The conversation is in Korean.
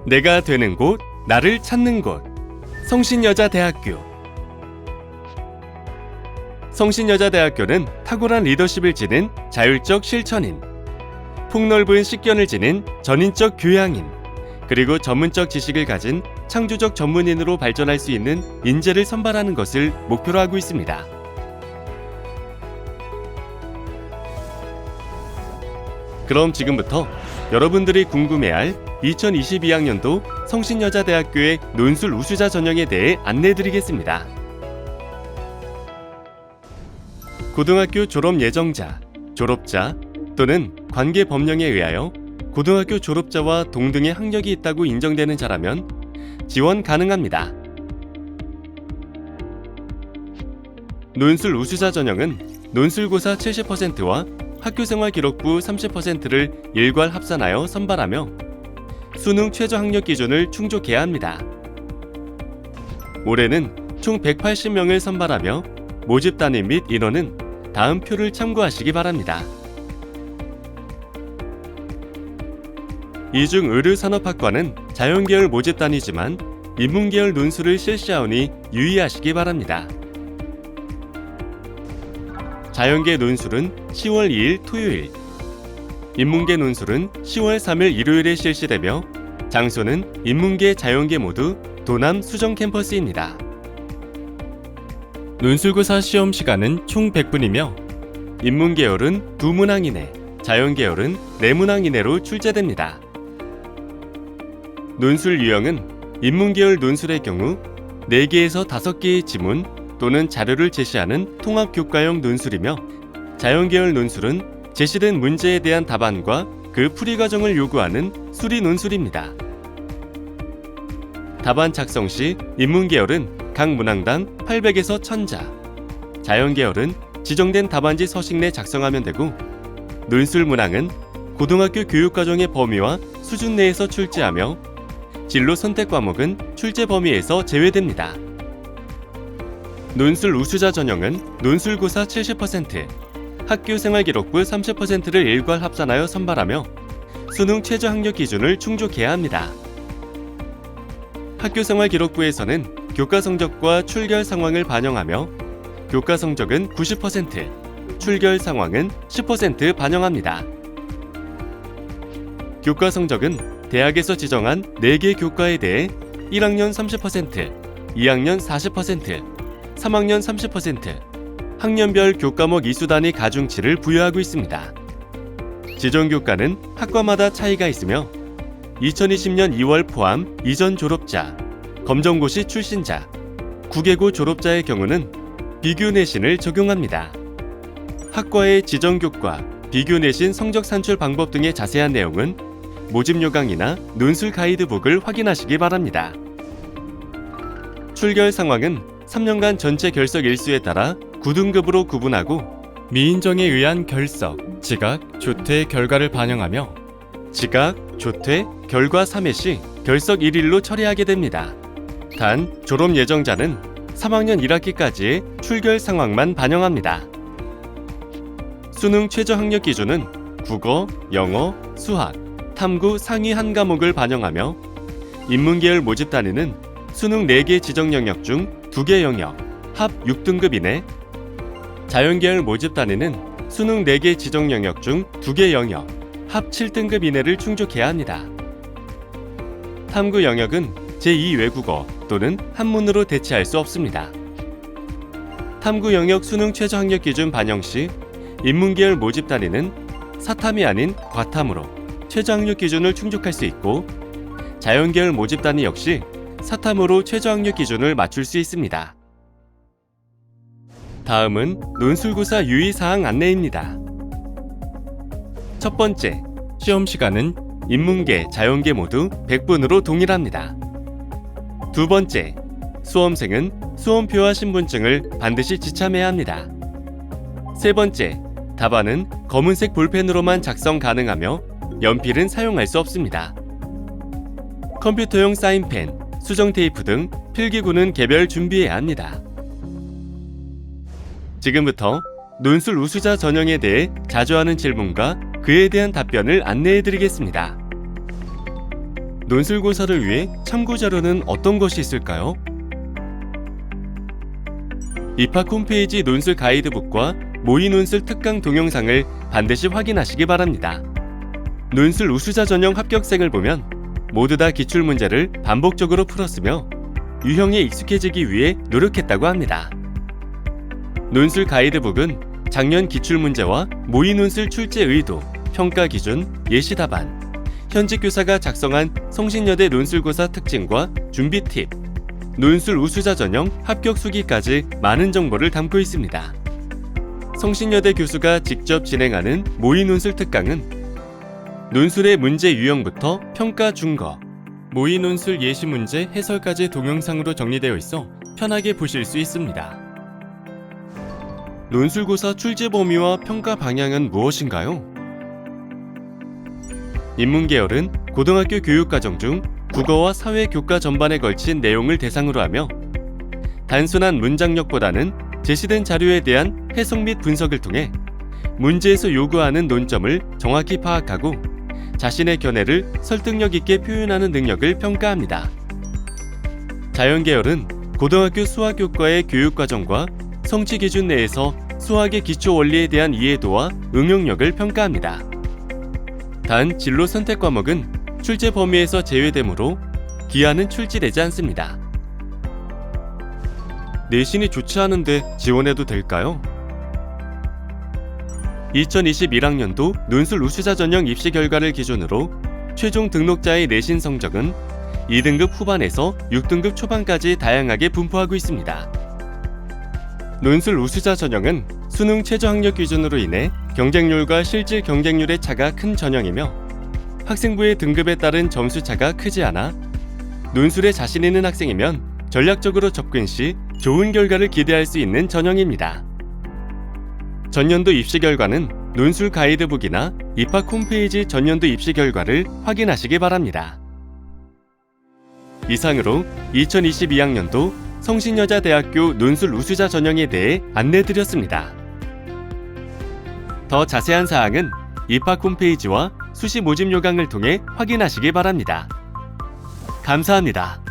내가 되는 곳, 나를 찾는 곳. 성신여자대학교. 성신여자대학교는 탁월한 리더십을 지닌 자율적 실천인, 폭넓은 식견을 지닌 전인적 교양인, 그리고 전문적 지식을 가진 창조적 전문인으로 발전할 수 있는 인재를 선발하는 것을 목표로 하고 있습니다. 그럼 지금부터 여러분들이 궁금해할 2022학년도 성신여자대학교의 논술 우수자 전형에 대해 안내해드리겠습니다. 고등학교 졸업 예정자, 졸업자 또는 관계 법령에 의하여 고등학교 졸업자와 동등의 학력이 있다고 인정되는 자라면 지원 가능합니다. 논술 우수자 전형은 논술고사 70%와 학교생활기록부 30%를 일괄 합산하여 선발하며 수능 최저 학력 기준을 충족해야 합니다. 올해는 총 180명을 선발하며 모집 단위 및 인원은 다음 표를 참고하시기 바랍니다. 이중 의료산업학과는 자연계열 모집 단위지만 인문계열 논술을 실시하오니 유의하시기 바랍니다. 자연계 논술은 10월 2일 토요일, 인문계 논술은 10월 3일 일요일에 실시되며 장소는 인문계, 자연계 모두 도남 수정 캠퍼스입니다. 논술고사 시험 시간은 총 100분이며 인문계열은 2문항 이내, 자연계열은 4문항 이내로 출제됩니다. 논술 유형은 인문계열 논술의 경우 4개에서 5개의 지문 또는 자료를 제시하는 통합교과형 논술이며 자연계열 논술은 제시된 문제에 대한 답안과 그 풀이 과정을 요구하는 수리 논술입니다. 답안 작성 시 인문계열은 각 문항당 800에서 1000자, 자연계열은 지정된 답안지 서식 내 작성하면 되고 논술 문항은 고등학교 교육과정의 범위와 수준 내에서 출제하며 진로 선택 과목은 출제 범위에서 제외됩니다. 논술 우수자 전형은 논술고사 70%, 학교생활기록부 30%를 일괄 합산하여 선발하며 수능 최저 학력 기준을 충족해야 합니다. 학교생활기록부에서는 교과 성적과 출결 상황을 반영하며 교과 성적은 90%, 출결 상황은 10% 반영합니다. 교과 성적은 대학에서 지정한 4개 교과에 대해 1학년 30%, 2학년 40%, 3학년 30%, 학년별 교과목 이수 단위 가중치를 부여하고 있습니다. 지정 교과는 학과마다 차이가 있으며 2020년 2월 포함 이전 졸업자, 검정고시 출신자, 국외고 졸업자의 경우는 비교 내신을 적용합니다. 학과의 지정 교과, 비교 내신 성적 산출 방법 등의 자세한 내용은 모집 요강이나 논술 가이드북을 확인하시기 바랍니다. 출결 상황은 3년간 전체 결석 일수에 따라 9등급으로 구분하고 미인정에 의한 결석, 지각, 조퇴 결과를 반영하며 지각, 조퇴, 결과 3회 시 결석 1일로 처리하게 됩니다. 단, 졸업 예정자는 3학년 1학기까지의 출결 상황만 반영합니다. 수능 최저 학력 기준은 국어, 영어, 수학, 탐구 상위 한 과목을 반영하며 인문계열 모집 단위는 수능 4개 지정 영역 중 2개 영역, 합 6등급 이내, 자연계열 모집 단위는 수능 4개 지정 영역 중 2개 영역, 합 7등급 이내를 충족해야 합니다. 탐구 영역은 제2외국어 또는 한문으로 대체할 수 없습니다. 탐구 영역 수능 최저 학력 기준 반영 시 인문계열 모집 단위는 사탐이 아닌 과탐으로 최저 학력 기준을 충족할 수 있고 자연계열 모집 단위 역시 사탐으로 최저 학력 기준을 맞출 수 있습니다. 다음은 논술고사 유의사항 안내입니다. 첫 번째, 시험 시간은 인문계, 자연계 모두 100분으로 동일합니다. 두 번째, 수험생은 수험표와 신분증을 반드시 지참해야 합니다. 세 번째, 답안은 검은색 볼펜으로만 작성 가능하며 연필은 사용할 수 없습니다. 컴퓨터용 사인펜, 수정 테이프 등 필기구는 개별 준비해야 합니다. 지금부터 논술 우수자 전형에 대해 자주 하는 질문과 그에 대한 답변을 안내해드리겠습니다. 논술고사를 위해 참고자료는 어떤 것이 있을까요? 입학 홈페이지 논술 가이드북과 모의 논술 특강 동영상을 반드시 확인하시기 바랍니다. 논술 우수자 전형 합격생을 보면 모두 다 기출문제를 반복적으로 풀었으며 유형에 익숙해지기 위해 노력했다고 합니다. 논술 가이드북은 작년 기출문제와 모의 논술 출제 의도, 평가 기준, 예시 답안, 현직 교사가 작성한 성신여대 논술고사 특징과 준비 팁, 논술 우수자 전형 합격 수기까지 많은 정보를 담고 있습니다. 성신여대 교수가 직접 진행하는 모의 논술 특강은 논술의 문제 유형부터 평가 준거, 모의 논술 예시 문제 해설까지 동영상으로 정리되어 있어 편하게 보실 수 있습니다. 논술고사 출제 범위와 평가 방향은 무엇인가요? 인문계열은 고등학교 교육과정 중 국어와 사회 교과 전반에 걸친 내용을 대상으로 하며 단순한 문장력보다는 제시된 자료에 대한 해석 및 분석을 통해 문제에서 요구하는 논점을 정확히 파악하고 자신의 견해를 설득력 있게 표현하는 능력을 평가합니다. 자연계열은 고등학교 수학교과의 교육과정과 성취 기준 내에서 수학의 기초 원리에 대한 이해도와 응용력을 평가합니다. 단 진로 선택 과목은 출제 범위에서 제외되므로 기하는 출제되지 않습니다. 내신이 좋지 않은데 지원해도 될까요? 2021학년도 논술 우수자 전형 입시 결과를 기준으로 최종 등록자의 내신 성적은 2등급 후반에서 6등급 초반까지 다양하게 분포하고 있습니다. 논술 우수자 전형은 수능 최저 학력 기준으로 인해 경쟁률과 실질 경쟁률의 차가 큰 전형이며 학생부의 등급에 따른 점수 차가 크지 않아 논술에 자신 있는 학생이면 전략적으로 접근 시 좋은 결과를 기대할 수 있는 전형입니다. 전년도 입시 결과는 논술 가이드북이나 입학 홈페이지 전년도 입시 결과를 확인하시기 바랍니다. 이상으로 2022학년도 성신여자대학교 논술 우수자 전형에 대해 안내드렸습니다. 더 자세한 사항은 입학 홈페이지와 수시 모집 요강을 통해 확인하시기 바랍니다. 감사합니다.